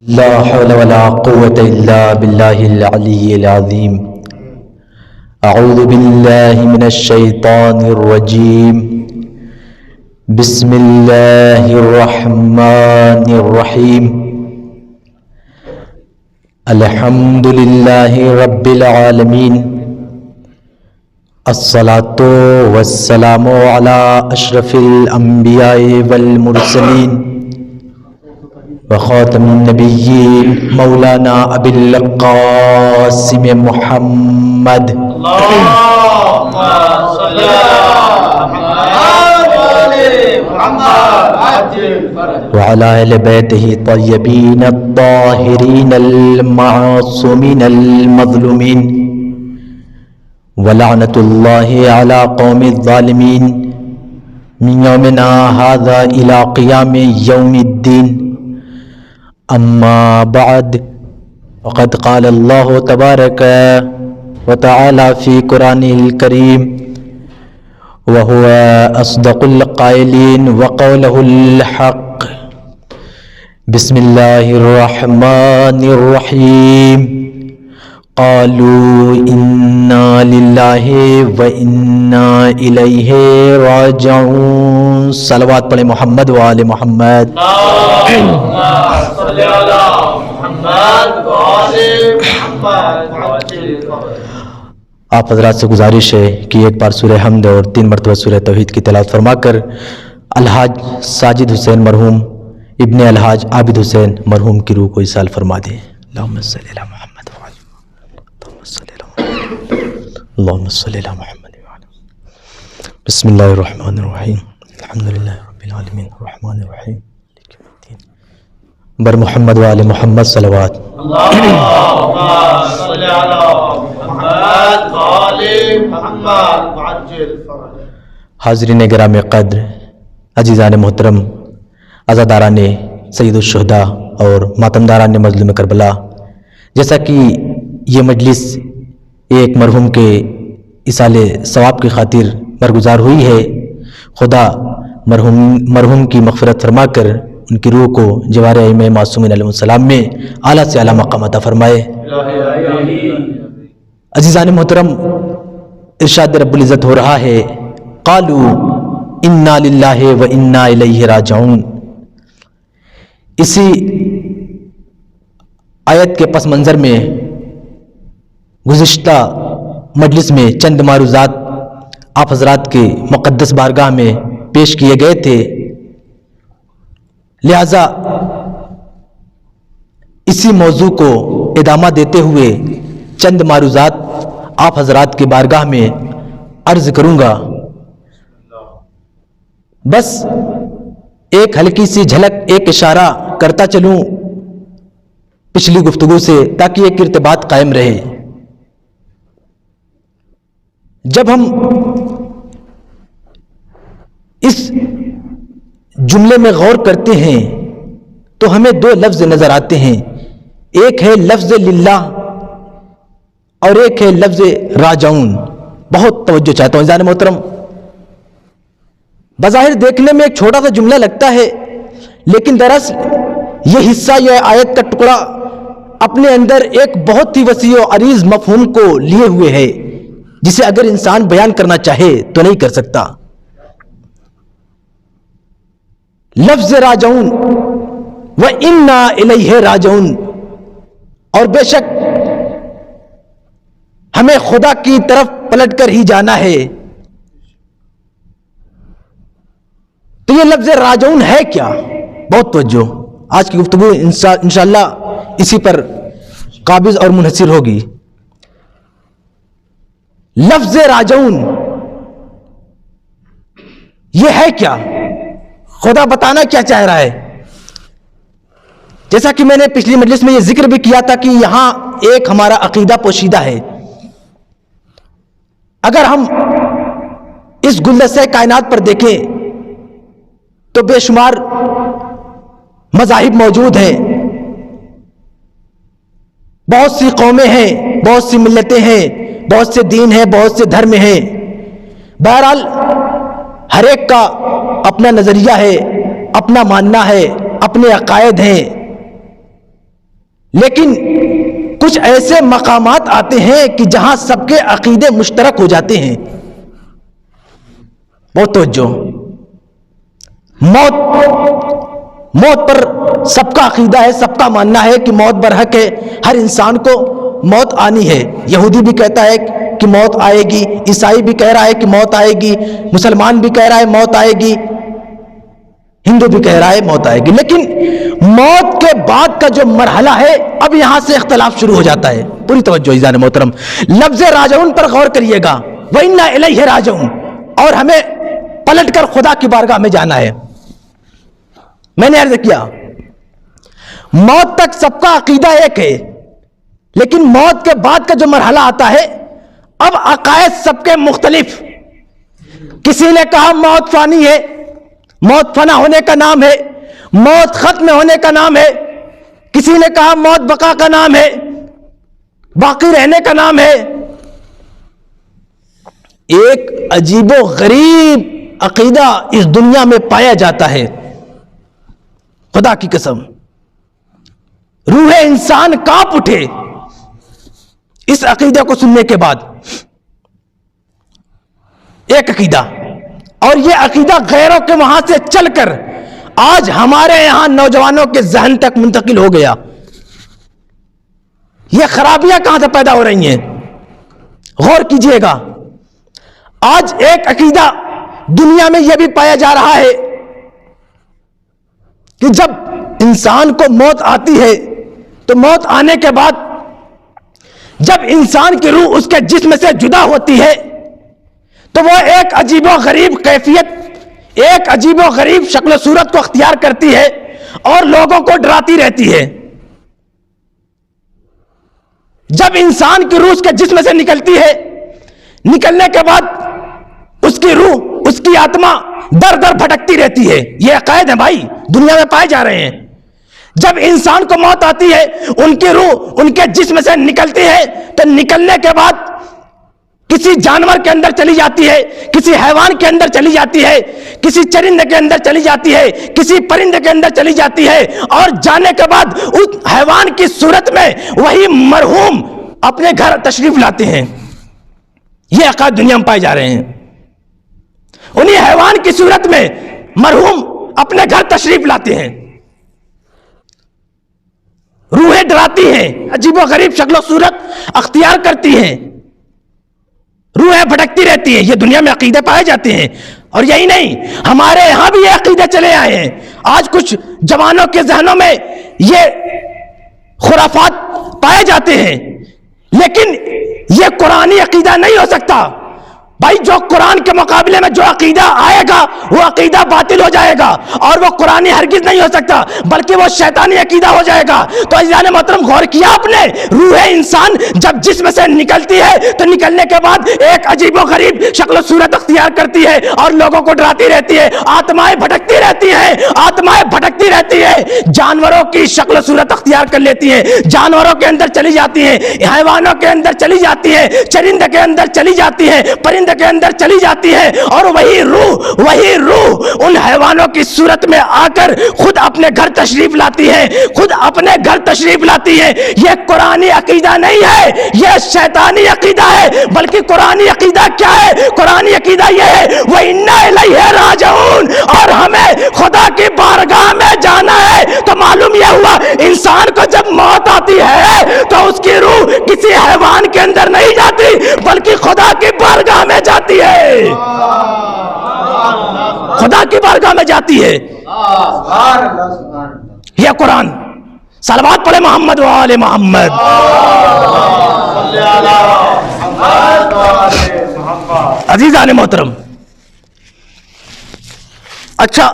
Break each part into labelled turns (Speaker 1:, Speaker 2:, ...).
Speaker 1: لا حول ولا قوة إلا بالله العلي العظيم. أعوذ بالله من الشيطان الرجيم. بسم الله الرحمن الرحيم. الحمد لله رب العالمين. الصلاة والسلام على أشرف الأنبياء والمرسلين وخاتم النبيين مولانا أبي القاسم محمد
Speaker 2: اللهم صل على محمد عجل فرجه
Speaker 1: وعلى أهل بيته الطيبين الطاهرين المعصومين المظلومين ولعنة الله على قوم الظالمين من يومنا هذا إلى قيام يوم الدين. أما بعد فقد قال الله تبارك وتعالى في قرآنه الكريم وهو أصدق القائلين وقوله الحق. بسم الله الرحمن الرحيم. قالوا إنا لله وإنا إليه راجعون. صلوات پڑھیں محمد وآل محمد.
Speaker 2: اللهم صل على محمد وآل محمد عجل فرجه.
Speaker 1: آپ حضرات سے گزارش ہے کہ ایک بار سورہ حمد اور 3 مرتبہ سورہ توحید کی تلاوت فرما کر الحاج ساجد حسین مرحوم ابن الحاج عابد حسین مرحوم کی روح کو اصال فرما دیں. اللہم صلی علی محمد اللہم صلی علی محمد. بسم اللہ الرحمن الرحیم. الحمدللہ رب العالمین الرحمن الرحیم بر محمد وآل محمد صلوات.
Speaker 2: اللهم صل على محمد وآل محمد عجل فرجه.
Speaker 1: حاضرین گرامی قدر، عزیزان محترم، عزاداران سید الشہداء اور ماتمداران مظلوم کربلا، جیسا کہ یہ مجلس ایک مرحوم کے اصال ثواب کی خاطر برگزار ہوئی ہے، خدا مرحوم کی مغفرت فرما کر ان کی روح کو جوار ائمہ معصومین علیہ السلام میں اعلیٰ سے اعلیٰ مقام عطا فرمائے. عزیزان محترم، ارشاد رب العزت ہو رہا ہے قالوا انا للہ و انا الیہ راجعون. اسی آیت کے پس منظر میں گزشتہ مجلس میں چند معروضات آپ حضرات کے مقدس بارگاہ میں پیش کیے گئے تھے، لہذا اسی موضوع کو ادامہ دیتے ہوئے چند معروضات آپ حضرات کے بارگاہ میں عرض کروں گا. بس ایک ہلکی سی جھلک، ایک اشارہ کرتا چلوں پچھلی گفتگو سے تاکہ ایک ارتباط قائم رہے. جب ہم اس جملے میں غور کرتے ہیں تو ہمیں 2 لفظ نظر آتے ہیں، ایک ہے لفظ للہ اور ایک ہے لفظ راجعون. بہت توجہ چاہتا ہوں عزیزان محترم. بظاہر دیکھنے میں ایک چھوٹا سا جملہ لگتا ہے، لیکن دراصل یہ حصہ، یہ آیت کا ٹکڑا اپنے اندر ایک بہت ہی وسیع و عریض مفہوم کو لیے ہوئے ہے، جسے اگر انسان بیان کرنا چاہے تو نہیں کر سکتا. لفظ راجعون وَإِنَّا إِلَيْهِ راجعون، اور بے شک ہمیں خدا کی طرف پلٹ کر ہی جانا ہے. تو یہ لفظ راجعون ہے کیا؟ بہت توجہ، آج کی گفتگو انشاءاللہ اسی پر قابض اور منحصر ہوگی. لفظ راجعون یہ ہے کیا؟ خدا بتانا کیا چاہ رہا ہے؟ جیسا کہ میں نے پچھلی مجلس میں یہ ذکر بھی کیا تھا کہ یہاں ایک ہمارا عقیدہ پوشیدہ ہے. اگر ہم اس گلدستہ کائنات پر دیکھیں تو بے شمار مذاہب موجود ہیں، بہت سی قومیں ہیں، بہت سی ملتیں ہیں، بہت سے دین ہیں، بہت سے دھرم ہیں. بہرحال ہر ایک کا اپنا نظریہ ہے، اپنا ماننا ہے، اپنے عقائد ہیں. لیکن کچھ ایسے مقامات آتے ہیں کہ جہاں سب کے عقیدے مشترک ہو جاتے ہیں. بہت توجہ. موت پر سب کا عقیدہ ہے, سب کا ماننا ہے کہ موت برحق ہے, ہر انسان کو موت آنی ہے. یہودی بھی کہتا ہے کہ موت آئے گی, عیسائی بھی کہہ رہا ہے کہ موت آئے گی, مسلمان بھی کہہ رہا ہے موت آئے گی, ہندو بھی کہہ رہا ہے موت آئے گی. لیکن موت کے بعد کا جو مرحلہ ہے, اب یہاں سے اختلاف شروع ہو جاتا ہے. پوری توجہ عزیزان محترم, لفظ راجعون پر غور کریے گا. وَإِنَّا إِلَيْهِ راجعون, اور ہمیں پلٹ کر خدا کی بارگاہ میں جانا ہے. میں نے عرض کیا موت تک سب کا عقیدہ ایک ہے, لیکن موت کے بعد کا جو مرحلہ آتا ہے, اب عقائد سب کے مختلف. کسی نے کہا موت فانی ہے, موت فنا ہونے کا نام ہے, موت ختم ہونے کا نام ہے. کسی نے کہا موت بقا کا نام ہے, باقی رہنے کا نام ہے. ایک عجیب و غریب عقیدہ اس دنیا میں پایا جاتا ہے, خدا کی قسم روح انسان کانپ اٹھے اس عقیدے کو سننے کے بعد. ایک عقیدہ, اور یہ عقیدہ غیروں کے وہاں سے چل کر آج ہمارے یہاں نوجوانوں کے ذہن تک منتقل ہو گیا. یہ خرابیاں کہاں سے پیدا ہو رہی ہیں, غور کیجئے گا. آج ایک عقیدہ دنیا میں یہ بھی پایا جا رہا ہے کہ جب انسان کو موت آتی ہے تو موت آنے کے بعد جب انسان کی روح اس کے جسم سے جدا ہوتی ہے تو وہ ایک عجیب و غریب کیفیت, ایک عجیب و غریب شکل و صورت کو اختیار کرتی ہے اور لوگوں کو ڈراتی رہتی ہے. جب انسان کی روح اس کے جسم سے نکلتی ہے, نکلنے کے بعد اس کی روح, اس کی آتما در در بھٹکتی رہتی ہے. یہ عقائد ہیں بھائی, دنیا میں پائے جا رہے ہیں. جب انسان کو موت آتی ہے, ان کی روح ان کے جسم سے نکلتی ہے تو نکلنے کے بعد کسی جانور کے اندر چلی جاتی ہے, کسی حیوان کے اندر چلی جاتی ہے, کسی چرندے کے اندر چلی جاتی ہے, کسی پرندے کے اندر چلی جاتی ہے, اور جانے کے بعد اس حیوان کی صورت میں وہی مرحوم اپنے گھر تشریف لاتے ہیں. یہ عقائد دنیا میں پائے جا رہے ہیں. انہی حیوان کی صورت میں مرحوم اپنے گھر تشریف لاتے ہیں, روحیں ڈراتی ہیں, عجیب و غریب شکل و صورت اختیار کرتی ہیں, روحیں بھٹکتی رہتی ہیں. یہ دنیا میں عقیدے پائے جاتے ہیں. اور یہی نہیں, ہمارے یہاں بھی یہ عقیدے چلے آئے ہیں. آج کچھ جوانوں کے ذہنوں میں یہ خرافات پائے جاتے ہیں, لیکن یہ قرآنی عقیدہ نہیں ہو سکتا بھائی. جو قرآن کے مقابلے میں جو عقیدہ آئے گا وہ عقیدہ باطل ہو جائے گا, اور وہ قرآنی ہرگز نہیں ہو سکتا بلکہ وہ شیطانی عقیدہ ہو جائے گا. تو عزیزان محترم غور کیا آپ نے, روح انسان جب جسم سے نکلتی ہے تو نکلنے کے بعد ایک عجیب و غریب شکل و صورت اختیار کرتی ہے اور لوگوں کو ڈراتی رہتی ہے. آتمائیں بھٹکتی رہتی ہیں, آتمائیں بھٹکتی رہتی ہے, جانوروں کی شکل و صورت اختیار کر لیتی ہیں, جانوروں کے اندر چلی جاتی ہیں, حیوانوں کے اندر چلی جاتی ہیں, چرندے کے اندر چلی جاتی ہیں, پرندے کے اندر چلی جاتی ہے, اور وہی روح ان حیوانوں کی صورت میں آ کر خود اپنے گھر تشریف لاتی ہے, خود اپنے گھر تشریف لاتی ہے. یہ قرآنی عقیدہ نہیں ہے, یہ شیطانی عقیدہ ہے. بلکہ قرآنی عقیدہ کیا ہے؟ قرآنی عقیدہ یہ ہے وَإِنَّا إِلَيْهِ راجعون, اور ہمیں خدا کی بارگاہ میں جانا ہے. تو معلوم یہ ہوا انسان کو جب موت آتی ہے تو اس کی روح کسی حیوان کے اندر نہیں جاتی بلکہ خدا کی بارگاہ میں جاتی ہے, خدا کی بارگاہ میں جاتی ہے. یہ قرآن. صلوات پڑھے محمد و آل محمد. عزیزان محترم, اچھا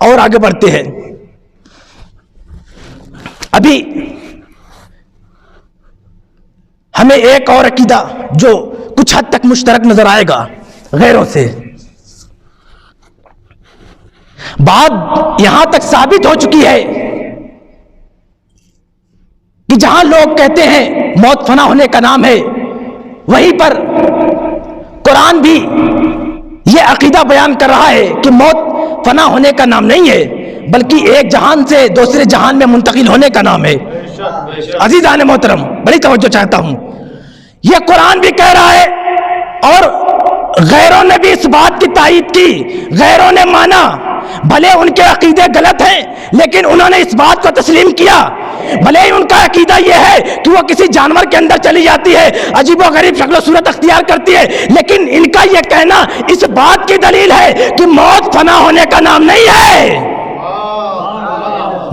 Speaker 1: اور آگے بڑھتے ہیں. ابھی ہمیں ایک اور عقیدہ جو کچھ حد تک مشترک نظر آئے گا غیروں سے. بات یہاں تک ثابت ہو چکی ہے کہ جہاں لوگ کہتے ہیں موت فنا ہونے کا نام ہے, وہیں پر قرآن بھی یہ عقیدہ بیان کر رہا ہے کہ موت فنا ہونے کا نام نہیں ہے، بلکہ ایک جہان سے دوسرے جہان میں منتقل ہونے کا نام ہے۔ عزیزان محترم، بڑی توجہ چاہتا ہوں، یہ قرآن بھی کہہ رہا ہے اور غیروں نے بھی اس بات کی تائید کی، غیروں نے مانا، بھلے ان کے عقیدے غلط ہیں لیکن انہوں نے اس بات کو تسلیم کیا، بھلے ہی ان کا عقیدہ یہ ہے کہ وہ کسی جانور کے اندر چلی جاتی ہے، عجیب و غریب شکل و صورت اختیار کرتی ہے، لیکن ان کا یہ کہنا اس بات کی دلیل ہے کہ موت فنا ہونے کا نام نہیں ہے،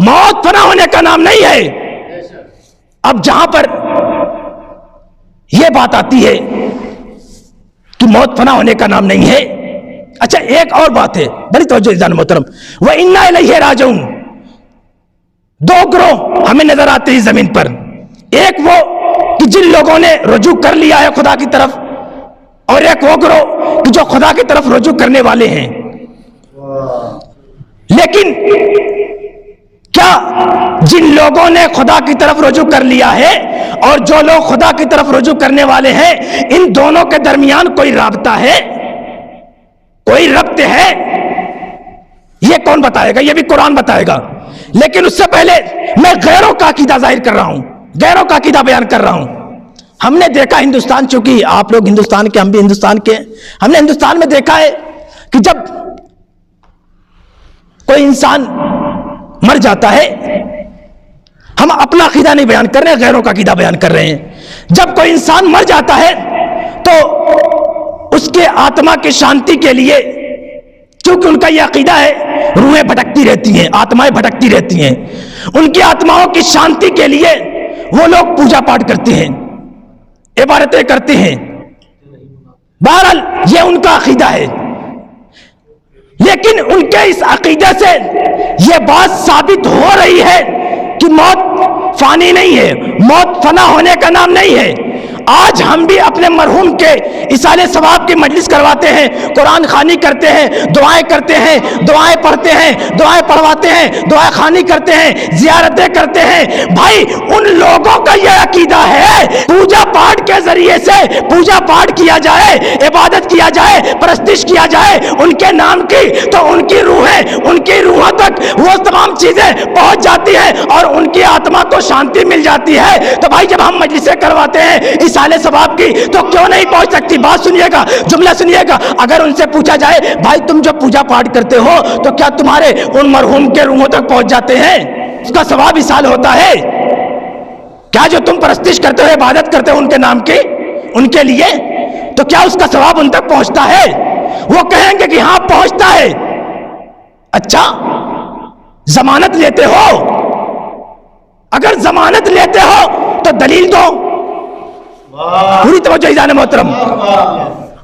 Speaker 1: موت فنا ہونے کا نام نہیں ہے۔ اب جہاں پر یہ بات آتی ہے کہ موت فنا ہونے کا نام نہیں ہے، اچھا ایک اور بات ہے، بڑی توجہ عزیزان محترم، وَإِنَّا إِلَيْهِ رَاجِعُونَ، دو گروہ ہمیں نظر آتے ہیں زمین پر، ایک وہ کہ جن لوگوں نے رجوع کر لیا ہے خدا کی طرف، اور ایک وہ گروہ کہ جو خدا کی طرف رجوع کرنے والے ہیں۔ لیکن کیا جن لوگوں نے خدا کی طرف رجوع کر لیا ہے اور جو لوگ خدا کی طرف رجوع کرنے والے ہیں، ان دونوں کے درمیان کوئی رابطہ ہے، کوئی ربط ہے؟ یہ کون بتائے گا؟ یہ بھی قرآن بتائے گا۔ لیکن اس سے پہلے میں غیروں کا عقیدہ ظاہر کر رہا ہوں، غیروں کا عقیدہ بیان کر رہا ہوں۔ ہم نے دیکھا ہندوستان، چونکہ آپ لوگ ہندوستان کے، ہم بھی ہندوستان کے، ہم نے ہندوستان میں دیکھا ہے کہ جب کوئی انسان مر جاتا ہے، ہم اپنا عقیدہ نہیں بیان کر رہے ہیں، غیروں کا عقیدہ بیان کر رہے ہیں۔ جب کوئی انسان مر جاتا ہے تو اس کے آتما کی شانتی کے لیے، کیونکہ ان کا یہ عقیدہ ہے روحیں بھٹکتی رہتی ہیں، آتمائیں بھٹکتی رہتی ہیں، ان کی آتماؤں کی شانتی کے لیے وہ لوگ پوجا پاٹ کرتے ہیں، عبادتیں کرتے ہیں۔ بہرحال یہ ان کا عقیدہ ہے، لیکن ان کے اس عقیدے سے یہ بات ثابت ہو رہی ہے کہ موت فانی نہیں ہے، موت فنا ہونے کا نام نہیں ہے۔ آج ہم بھی اپنے مرحوم کے اصال ثواب کی مجلس کرواتے ہیں، قرآن خوانی کرتے ہیں، دعائیں کرتے ہیں، دعائیں پڑھتے ہیں، دعائیں پڑھواتے ہیں، دعائیں خوانی کرتے ہیں، زیارتیں کرتے ہیں۔ بھائی ان لوگوں کا یہ عقیدہ ہے پوجا پاٹ کے ذریعے سے پوجا پاٹ کیا جائے، عبادت کیا جائے، پرستش کیا جائے ان کے نام کی، تو ان کی روحیں، ان کی روحوں تک وہ تمام چیزیں پہنچ جاتی ہیں اور ان کی آتما کو شانتی مل جاتی ہے۔ تو بھائی جب ہم مجلسیں کرواتے ہیں اصال ثواب کی تو کیوں نہیں پہنچ سکتی؟ بات سنیے گا، جملہ سنیے گا۔ اگر ان سے پوچھا جائے بھائی تم جو پوجا پاٹ کرتے ہو تو کیا تمہارے ان مرحوم کے روحوں تک پہنچ جاتے ہیں؟ اس کا ثواب اصال ہوتا ہے کیا؟ جو تم پرستش کرتے ہو، عبادت کرتے ہو ان کے نام کی، ان کے لیے، تو کیا اس کا ثواب ان تک پہنچتا ہے؟ وہ کہیں گے کہ ہاں پہنچتا ہے۔ اچھا ضمانت لیتے ہو؟ اگر ضمانت لیتے ہو تو دلیل دو۔ پوری توجہ عزیزان محترم،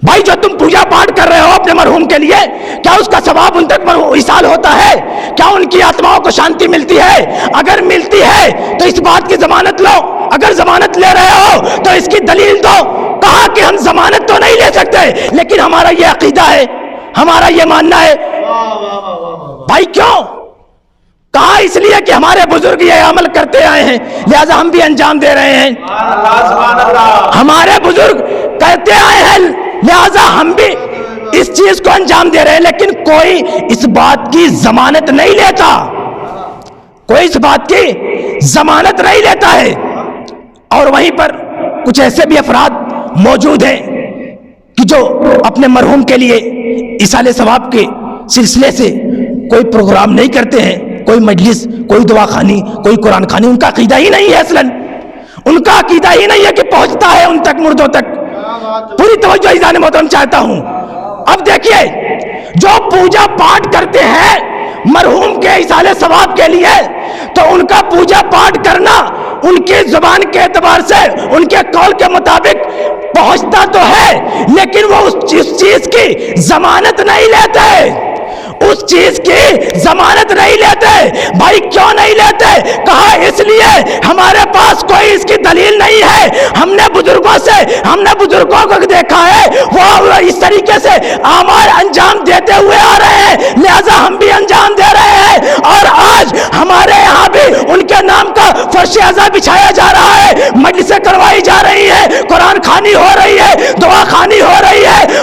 Speaker 1: بھائی جو تم پوجا پاٹ کر رہے ہو اپنے مرحوم کے لیے، کیا اس کا ثواب ان تک ایصال ہوتا ہے؟ کیا ان کی آتماؤں کو شانتی ملتی ہے؟ اگر ملتی ہے تو اس بات کی ضمانت لو۔ اگر ضمانت لے رہے ہو تو اس کی دلیل دو۔ کہا کہ ہم ضمانت تو نہیں لے سکتے لیکن ہمارا یہ عقیدہ ہے، ہمارا یہ ماننا ہے۔ بھائی کیوں؟ کہا اس لیے کہ ہمارے بزرگ یہ عمل کرتے آئے ہیں لہذا ہم بھی انجام دے رہے ہیں۔ ہمارے بزرگ کرتے آئے ہیں لہذا ہم بھی اس چیز کو انجام دے رہے ہیں، لیکن کوئی اس بات کی ضمانت نہیں لیتا، کوئی اس بات کی ضمانت نہیں لیتا ہے۔ اور وہیں پر کچھ ایسے بھی افراد موجود ہیں کہ جو اپنے مرحوم کے لیے اصال ثواب کے سلسلے سے کوئی پروگرام نہیں کرتے ہیں، کوئی مجلس، کوئی دعا خوانی، کوئی قرآن خوانی، ان کا عقیدہ ہی نہیں ہے، اصلاً ان کا عقیدہ ہی نہیں ہے کہ پہنچتا ہے ان تک، مردوں تک۔ پوری توجہ عزیزان محترم چاہتا ہوں۔ اب دیکھیے جو پوجا پاٹ کرتے ہیں مرحوم کے اصال ثواب کے لیے، تو ان کا پوجا پاٹ کرنا ان کی زبان کے اعتبار سے، ان کے قول کے مطابق پہنچتا تو ہے، لیکن وہ اس چیز کی ضمانت نہیں لیتے، اس چیز کی ضمانت نہیں لیتے۔ بھائی کیوں نہیں لیتے؟ کہا اس لیے ہمارے پاس کوئی اس کی دلیل نہیں ہے۔ ہم نے بزرگوں کو دیکھا ہے وہ اس طریقے سے اعمال انجام دیتے ہوئے آ رہے ہیں، لہذا ہم بھی انجام دے رہے ہیں۔ اور آج ہمارے یہاں بھی ان کے نام کا فرش اعزاز بچھایا جا رہا ہے، مجلسیں کروائی جا رہی ہے، قرآن خوانی ہو رہی ہے، دعا خوانی ہو رہی ہے،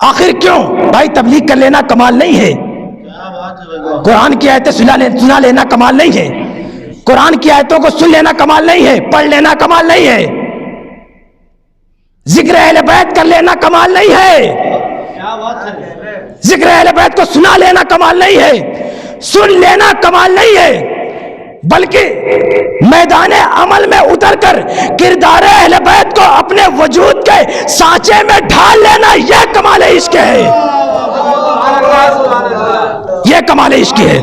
Speaker 3: آخر کیوں بھائی؟ تبلیغ کر لینا کمال نہیں ہے، قرآن کی آیتیں سنا لینا کمال نہیں ہے، قرآن کی آیتوں کو سن لینا کمال نہیں ہے، پڑھ لینا کمال نہیں ہے، ذکر اہل بیت کر لینا کمال نہیں ہے، ذکر اہل بیت کو سنا لینا کمال نہیں ہے، سن لینا کمال نہیں ہے، بلکہ میدان عمل میں اتر کر کردار اہل بیت کو اپنے وجود کے سانچے میں ڈھال لینا، یہ کمال عشق ہے، یہ کمال عشق ہے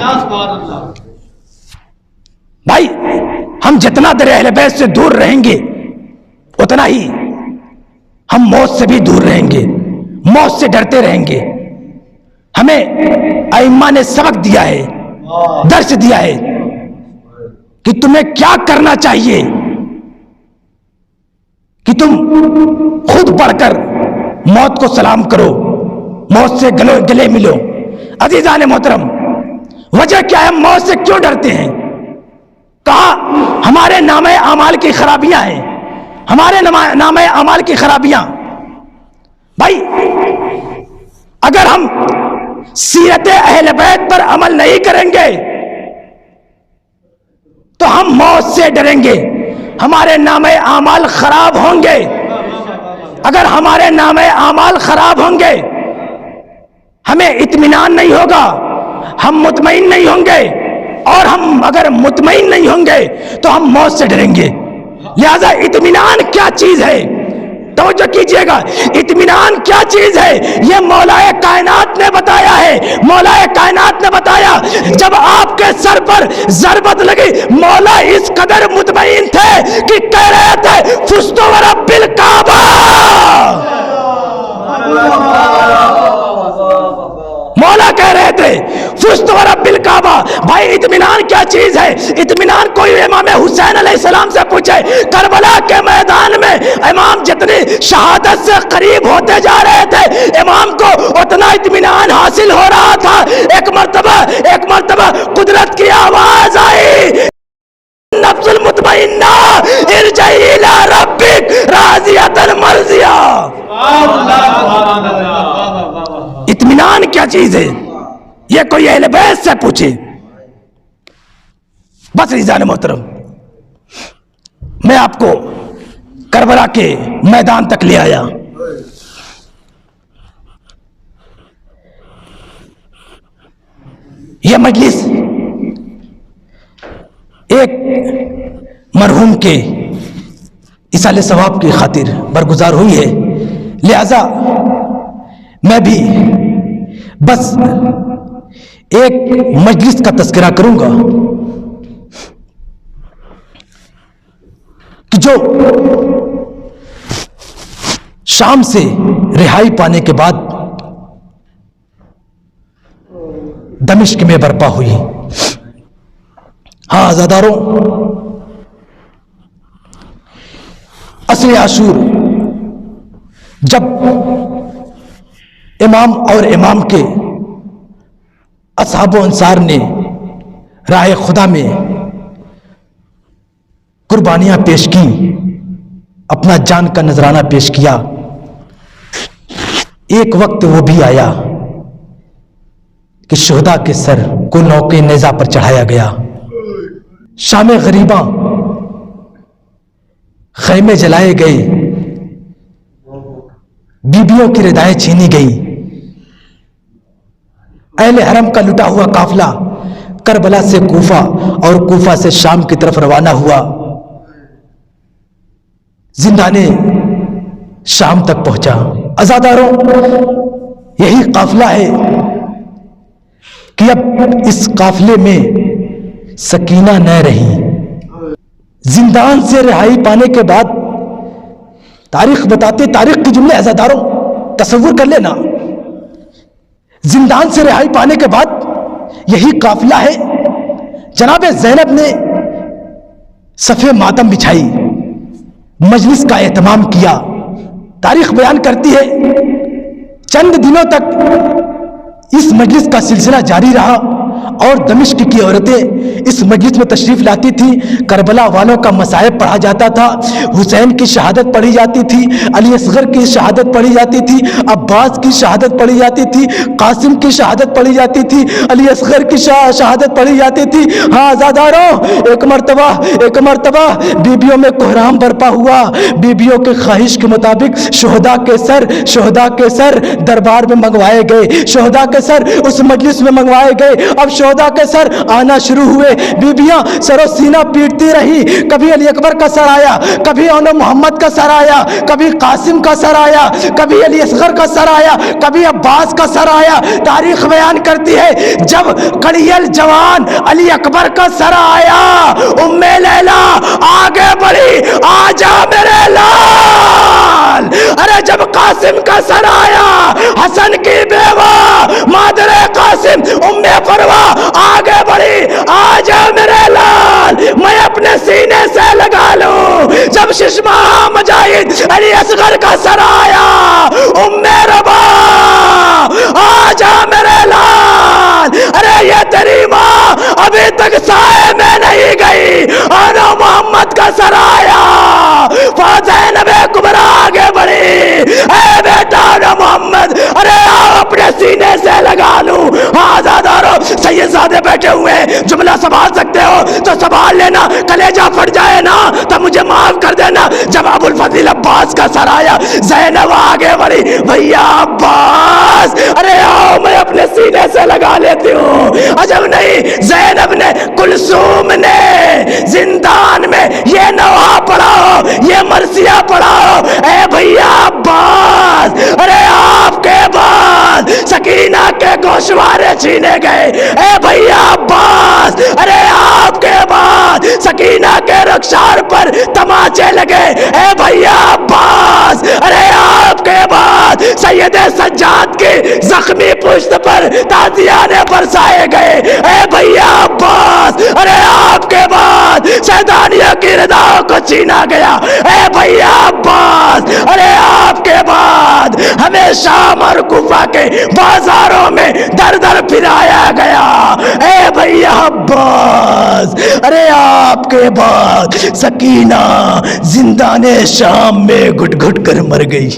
Speaker 3: بھائی۔ ہم جتنا در اہل بیت سے دور رہیں گے اتنا ہی ہم موت سے بھی دور رہیں گے، موت سے ڈرتے رہیں گے۔ ہمیں ائمہ نے سبق دیا ہے، درس دیا ہے کہ تمہیں کیا کرنا چاہیے، کہ تم خود بڑھ کر موت کو سلام کرو، موت سے گلے ملو۔ عزیزان محترم، وجہ کیا ہے؟ موت سے کیوں ڈرتے ہیں؟ کہا ہمارے نامہ اعمال کی خرابیاں ہیں، ہمارے نامہ اعمال کی خرابیاں۔ بھائی اگر ہم سیرت اہل بیت پر عمل نہیں کریں گے تو ہم موت سے ڈریں گے، ہمارے نامہ اعمال خراب ہوں گے۔ اگر ہمارے نامہ اعمال خراب ہوں گے ہمیں اطمینان نہیں ہوگا، ہم مطمئن نہیں ہوں گے، اور ہم اگر مطمئن نہیں ہوں گے تو ہم موت سے ڈریں گے۔ لہذا اطمینان کیا چیز ہے؟ توجہ کیجئے گا، اطمینان کیا چیز ہے یہ مولا کائنات نے بتایا ہے۔ مولا کائنات نے بتایا، جب آپ کے سر پر ضربت لگی مولا اس قدر مطمئن تھے کہ کہہ رہے تھے فزت ورب الکعبہ، مولا کہہ رہے تھے فزت ورب الکعبہ۔ بھائی اطمینان کیا چیز ہے؟ اطمینان کوئی امام حسین علیہ السلام سے پوچھے، کربلا کے میدان میں امام جتنی شہادت سے قریب ہوتے جا رہے تھے امام کو اتنا اطمینان حاصل ہو رہا تھا۔ ایک مرتبہ قدرت کی آواز آئی، نفس المطمئنہ ارجعی الی ربک راضیۃ مرضیہ۔ اطمینان کیا چیز ہے یہ کوئی اہل بیت سے پوچھے۔ بس عزیزان محترم، میں آپ کو کربلا کے میدان تک لے آیا۔ یہ مجلس ایک مرحوم کے ایصال ثواب کی خاطر برگزار ہوئی ہے، لہذا میں بھی بس ایک مجلس کا تذکرہ کروں گا کہ جو شام سے رہائی پانے کے بعد دمشق میں برپا ہوئی۔ ہاں عزاداروں، عصر عاشور جب امام اور امام کے اصحاب و انصار نے راہ خدا میں قربانیاں پیش کی، اپنا جان کا نذرانہ پیش کیا، ایک وقت وہ بھی آیا کہ شہداء کے سر کو نوکے نیزہ پر چڑھایا گیا، شام غریباں خیمے جلائے گئے، بیبیوں کی ردائیں چھینی گئی، اہل حرم کا لٹا ہوا قافلہ کربلا سے کوفہ اور کوفہ سے شام کی طرف روانہ ہوا، زندان شام تک پہنچا۔ عزاداروں، یہی قافلہ ہے کہ اب اس قافلے میں سکینہ نہ رہی۔ زندان سے رہائی پانے کے بعد تاریخ بتاتے، تاریخ کے جملے عزاداروں تصور کر لینا، زندان سے رہائی پانے کے بعد یہی قافلہ ہے، جناب زینب نے صفِ ماتم بچھائی، مجلس کا اہتمام کیا۔ تاریخ بیان کرتی ہے چند دنوں تک اس مجلس کا سلسلہ جاری رہا اور دمشق کی عورتیں اس مجلس میں تشریف لاتی تھی، کربلا والوں کا مصائب پڑھا جاتا تھا، حسین کی شہادت پڑھی جاتی تھی، علی اصغر کی شہادت پڑھی جاتی تھی، عباس کی شہادت پڑھی جاتی تھی، قاسم کی شہادت پڑھی جاتی تھی، علی اصغر کی شہادت پڑھی جاتی تھی۔ ہاں آزاداروں، ایک مرتبہ بیبیوں میں کوہرام برپا ہوا، بیبیوں کے خواہش کے مطابق شہداء کے سر دربار میں منگوائے گئے، شہداء کے سر اس مجلس میں منگوائے گئے۔ اب شہداء کے سر آنا شروع ہوئے، بیبیاں سر و سینہ پیٹتی رہی، کبھی علی اکبر کا سر آیا، کبھی اون محمد کا سر آیا، کبھی قاسم کا سر آیا، کبھی علی اصغر کا سر آیا، کبھی عباس کا سر آیا۔ تاریخ بیان کرتی ہے جب کڑیل جوان علی اکبر کا سر آیا، ام لیلا آگے بڑھی، آجا میرے لال۔ ارے جب قاسم کا سر آیا، حسن کی بیوہ مادر قاسم ام فروا آگے بڑھی، آجا میرے لال، میں اپنے سینے سے لگا لوں۔ جب ششمہ مجاہد علی اصغر کا سر آیا، ام ربا آجا میرے لال۔ ارے یہ تیری ماں ابھی تک سائے میں نہیں گئی، اور محمد کا سر آیا، زینب کبریٰ آگے بڑھی، اے بیٹا نا محمد، ارے آؤ اپنے سینے سے لگا لوں۔ آزادارو، سید زادے بیٹھے ہوئے ہیں، جملہ سنبھال سکتے ہو تو سنبھال لینا، کلیجہ پھٹ جائے نا تو مجھے معاف کر دینا۔ جب ابو الفضل عباس کا سر آیا، زینب آگے بڑھی، بھیا عباس ارے آؤ میں اپنے سینے سے لگا لیتی ہوں۔ عجب نہیں، زینب نے، کلثوم نے زندان میں یہ نوحہ پڑھا ہو، یہ مرثیہ پڑھا ہو، اے بھیا عباس ارے آپ کے بعد سکینہ کے گوشوارے چھینے گئے، اے بھیا عباس ارے آپ کے بعد سکینہ کے رخسار پر تماچے لگے، اے بھیا عباس ارے آپ کے بعد سید سجاد کی زخمی پشت پر تازیانے برسائے گئے، اے بھیا عباس ارے آپ کے بعد شیطانیہ کی رضا کو چھینا گیا، اے بھیا عباس ارے آپ کے بعد ہمیں شام اور کوفہ کے بازاروں میں در در پھرایا گیا، اے بھیا عباس ارے آپ کے بعد سکینہ زندان شام میں گھٹ گھٹ کر مر گئی۔